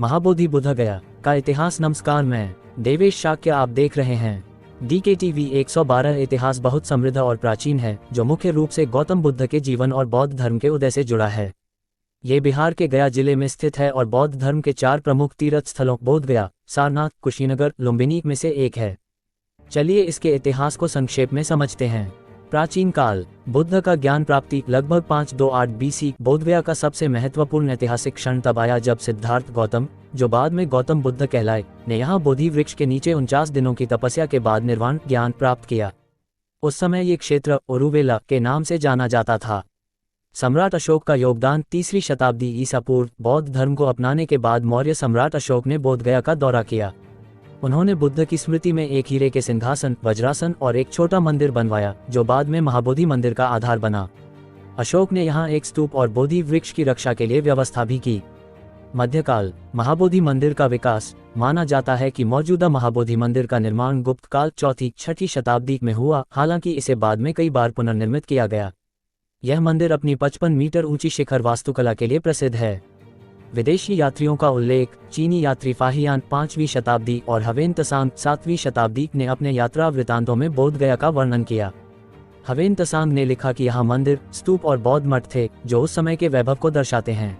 महाबोधि बुद्ध गया का इतिहास। नमस्कार, मैं देवेश शाक्य, आप देख रहे हैं DKTV 112। इतिहास बहुत समृद्ध और प्राचीन है, जो मुख्य रूप से गौतम बुद्ध के जीवन और बौद्ध धर्म के उदय से जुड़ा है। ये बिहार के गया जिले में स्थित है और बौद्ध धर्म के 4 प्रमुख तीर्थ स्थलों बोध गया, सारनाथ, कुशीनगर, लुम्बिनी में से एक है। चलिए इसके इतिहास को संक्षेप में समझते हैं। प्राचीन काल, बुद्ध का ज्ञान प्राप्ति लगभग 528 BC। बोधगया का सबसे महत्वपूर्ण ऐतिहासिक क्षण तब आया जब सिद्धार्थ गौतम, जो बाद में गौतम बुद्ध कहलाए, ने यहाँ बोधि वृक्ष के नीचे 49 दिनों की तपस्या के बाद निर्वाण ज्ञान प्राप्त किया। उस समय ये क्षेत्र ओरुवेला के नाम से जाना जाता था। सम्राट अशोक का योगदान 3वीं शताब्दी ईसा पूर्व। बौद्ध धर्म को अपनाने के बाद मौर्य सम्राट अशोक ने बोधगया का दौरा किया। उन्होंने बुद्ध की स्मृति में एक हीरे के सिंहासन, वज्रासन और एक छोटा मंदिर बनवाया, जो बाद में महाबोधि मंदिर का आधार बना। अशोक ने यहाँ एक स्तूप और बोधि वृक्ष की रक्षा के लिए व्यवस्था भी की। मध्यकाल, महाबोधि मंदिर का विकास। माना जाता है कि मौजूदा महाबोधि मंदिर का निर्माण गुप्त काल 4वीं-6वीं शताब्दी में हुआ, हालांकि इसे बाद में कई बार पुनर्निर्मित किया गया। यह मंदिर अपनी 55 मीटर ऊंची शिखर वास्तुकला के लिए प्रसिद्ध है। विदेशी यात्रियों का उल्लेख। चीनी यात्री फाहियान 5वीं शताब्दी और हवेन त्सांग 7वीं शताब्दी ने अपने यात्रा वृतांतों में बोधगया का वर्णन किया। हवेन त्सांग ने लिखा कि यहाँ मंदिर, स्तूप और बौद्ध मठ थे, जो उस समय के वैभव को दर्शाते हैं।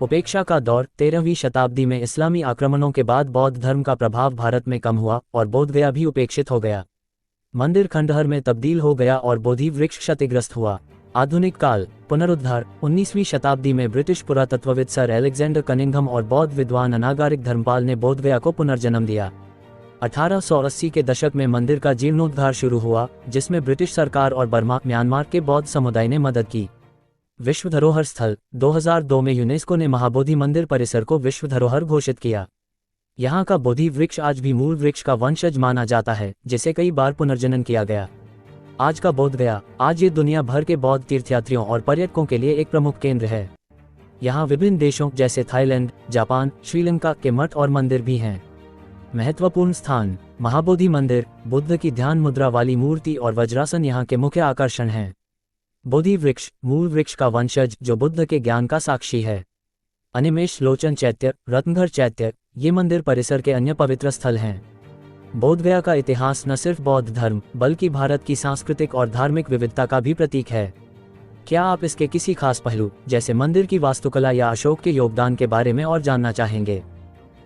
उपेक्षा का दौर। 13वीं शताब्दी में इस्लामी आक्रमणों के बाद बौद्ध धर्म का प्रभाव भारत में कम हुआ और बोधगया भी उपेक्षित हो गया। मंदिर खंडहर में तब्दील हो गया और बोधि वृक्ष क्षतिग्रस्त हुआ। आधुनिक काल, पुनरुद्धार। 19वीं शताब्दी में ब्रिटिश पुरातत्वविद सर एलेक्जेंडर कनिंघम और बौद्ध विद्वान अनागारिक धर्मपाल ने बोधगया को पुनर्जन्म दिया। 1880 के दशक में मंदिर का जीर्णोद्धार शुरू हुआ, जिसमें ब्रिटिश सरकार और बर्मा, म्यांमार के बौद्ध समुदाय ने मदद की। विश्व धरोहर स्थल। 2002 में यूनेस्को ने महाबोधि मंदिर परिसर को विश्व धरोहर घोषित किया। यहाँ का बोधि वृक्ष आज भी मूल वृक्ष का वंशज माना जाता है, जिसे कई बार पुनर्जनन किया गया। आज का बोधगया। आज ये दुनिया भर के बौद्ध तीर्थयात्रियों और पर्यटकों के लिए एक प्रमुख केंद्र है। यहाँ विभिन्न देशों जैसे थाईलैंड, जापान, श्रीलंका के मठ और मंदिर भी हैं। महत्वपूर्ण स्थान। महाबोधि मंदिर, बुद्ध की ध्यान मुद्रा वाली मूर्ति और वज्रासन यहाँ के मुख्य आकर्षण हैं। बोधि वृक्ष, मूल वृक्ष का वंशज जो बुद्ध के ज्ञान का साक्षी है। अनिमेष लोचन चैत्य, रत्नघर चैत्य, ये मंदिर परिसर के अन्य पवित्र स्थल हैं। बोधगया का इतिहास न सिर्फ बौद्ध धर्म बल्कि भारत की सांस्कृतिक और धार्मिक विविधता का भी प्रतीक है। क्या आप इसके किसी खास पहलू, जैसे मंदिर की वास्तुकला या अशोक के योगदान के बारे में और जानना चाहेंगे?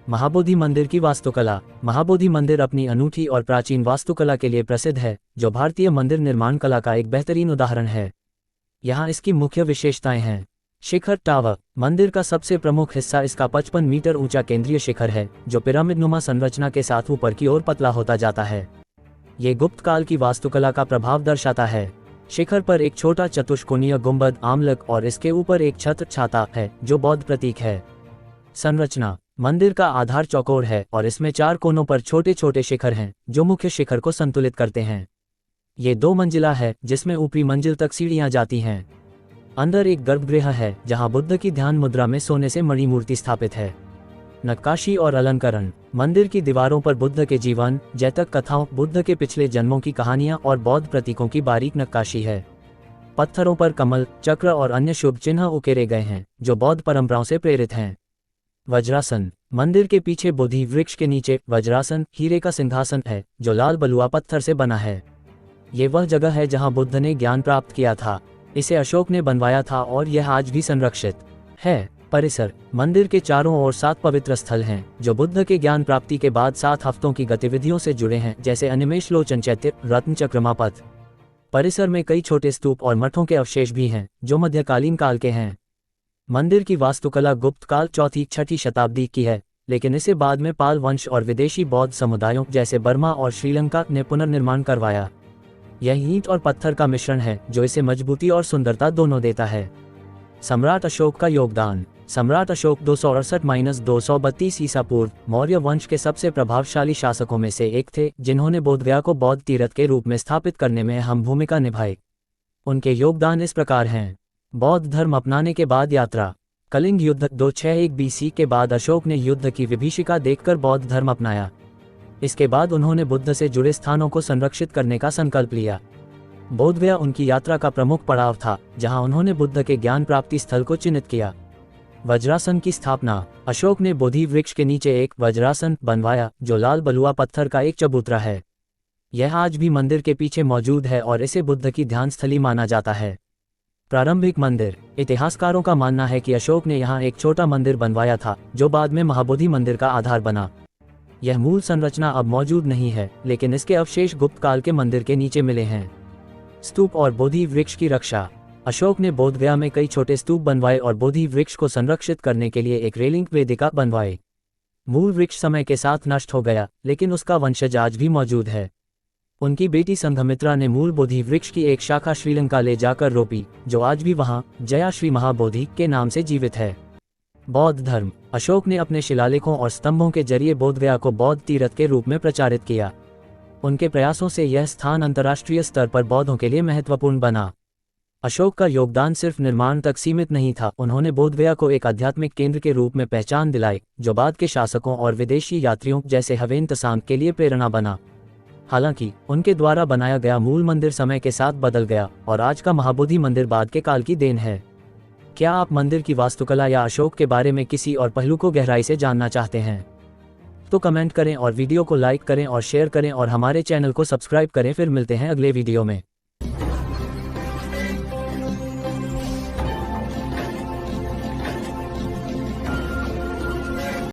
महाबोधि मंदिर की वास्तुकला। महाबोधि मंदिर अपनी अनूठी और प्राचीन वास्तुकला के लिए प्रसिद्ध है, जो भारतीय मंदिर निर्माण कला का एक बेहतरीन उदाहरण है। यहाँ इसकी मुख्य विशेषताएं हैं। शिखर टावर। मंदिर का सबसे प्रमुख हिस्सा इसका 55 मीटर ऊंचा केंद्रीय शिखर है, जो पिरामिडनुमा संरचना के साथ ऊपर की ओर पतला होता जाता है। ये गुप्त काल की वास्तुकला का प्रभाव दर्शाता है। शिखर पर एक छोटा चतुष्कोणीय गुंबद, आमलक और इसके ऊपर एक छत्र छाता है, जो बौद्ध प्रतीक है। संरचना। मंदिर का आधार चौकोर है और इसमें 4 कोनों पर छोटे छोटे शिखर हैं, जो मुख्य शिखर को संतुलित करते हैं। ये 2 मंजिला है, जिसमें ऊपरी मंजिल तक सीढ़ियां जाती हैं। अंदर एक गर्भगृह है, जहां बुद्ध की ध्यान मुद्रा में सोने से मणि मूर्ति स्थापित है। नक्काशी और अलंकरण। मंदिर की दीवारों पर बुद्ध के जीवन, जैतक कथाओं, बुद्ध के पिछले जन्मों की कहानियां और बौद्ध प्रतीकों की बारीक नक्काशी है। पत्थरों पर कमल, चक्र और अन्य शुभ चिन्ह उकेरे गए हैं, जो बौद्ध परंपराओं से प्रेरित हैं। वज्रासन। मंदिर के पीछे बोधि वृक्ष के नीचे वज्रासन, हीरे का सिंहासन है, जो लाल बलुआ पत्थर से बना है। ये वह जगह है जहां बुद्ध ने ज्ञान प्राप्त किया था। इसे अशोक ने बनवाया था और यह आज भी संरक्षित है। परिसर। मंदिर के चारों ओर 7 पवित्र स्थल हैं, जो बुद्ध के ज्ञान प्राप्ति के बाद 7 हफ्तों की गतिविधियों से जुड़े हैं, जैसे अनिमेष लोचन चैत्य, रत्न चक्रमा पथ। परिसर में कई छोटे स्तूप और मठों के अवशेष भी हैं, जो मध्यकालीन काल के हैं। मंदिर की वास्तुकला गुप्त काल 4वीं-6वीं शताब्दी की है, लेकिन इसे बाद में पाल वंश और विदेशी बौद्ध समुदायों जैसे बर्मा और श्रीलंका ने पुनर्निर्माण करवाया। यह ईंट और पत्थर का मिश्रण है, जो इसे मजबूती और सुंदरता दोनों देता है। सम्राट अशोक का योगदान। सम्राट अशोक 268-232 ईसा पूर्व मौर्य वंश के सबसे प्रभावशाली शासकों में से एक थे, जिन्होंने बोधगया को बौद्ध तीर्थ के रूप में स्थापित करने में अहम भूमिका निभाई। उनके योगदान इस प्रकार हैं। बौद्ध धर्म अपनाने के बाद यात्रा। कलिंग युद्ध 261 BC के बाद अशोक ने युद्ध की विभीषिका देखकर बौद्ध धर्म अपनाया। इसके बाद उन्होंने बुद्ध से जुड़े स्थानों को संरक्षित करने का संकल्प लिया। बोधगया उनकी यात्रा का प्रमुख पड़ाव था, जहां उन्होंने बुद्ध के ज्ञान प्राप्ति स्थल को चिन्हित किया। वज्रासन की स्थापना। अशोक ने बोधि वृक्ष के नीचे एक वज्रासन बनवाया जो लाल बलुआ पत्थर का एक चबूतरा है। यह आज भी मंदिर के पीछे मौजूद है और इसे बुद्ध की ध्यान स्थली माना जाता है। प्रारंभिक मंदिर। इतिहासकारों का मानना है कि अशोक ने यहाँ एक छोटा मंदिर बनवाया था जो बाद में महाबोधि मंदिर का आधार बना। यह मूल संरचना अब मौजूद नहीं है, लेकिन इसके अवशेष गुप्त काल के मंदिर के नीचे मिले हैं। स्तूप और बोधि वृक्ष की रक्षा। अशोक ने बोधगया में कई छोटे स्तूप बनवाए और बोधि वृक्ष को संरक्षित करने के लिए एक रेलिंग वेदिका बनवाए। मूल वृक्ष समय के साथ नष्ट हो गया, लेकिन उसका वंशज आज भी मौजूद है। उनकी बेटी संघमित्रा ने मूल बोधि वृक्ष की एक शाखा श्रीलंका ले जाकर रोपी, जो आज भी वहां जया श्री महाबोधि के नाम से जीवित है। बौद्ध धर्म। अशोक ने अपने शिलालेखों और स्तंभों के जरिए बोधगया को बौद्ध तीर्थ के रूप में प्रचारित किया। उनके प्रयासों से यह स्थान अंतर्राष्ट्रीय स्तर पर बौद्धों के लिए महत्वपूर्ण बना। अशोक का योगदान सिर्फ निर्माण तक सीमित नहीं था, उन्होंने बोधगया को एक आध्यात्मिक केंद्र के रूप में पहचान दिलाई, जो बाद के शासकों और विदेशी यात्रियों जैसे हवेन त्सांग के लिए प्रेरणा बना। हालांकि उनके द्वारा बनाया गया मूल मंदिर समय के साथ बदल गया और आज का महाबोधि मंदिर बाद के काल की देन है। क्या आप मंदिर की वास्तुकला या अशोक के बारे में किसी और पहलू को गहराई से जानना चाहते हैं? तो कमेंट करें और वीडियो को लाइक करें और शेयर करें और हमारे चैनल को सब्सक्राइब करें। फिर मिलते हैं अगले वीडियो में।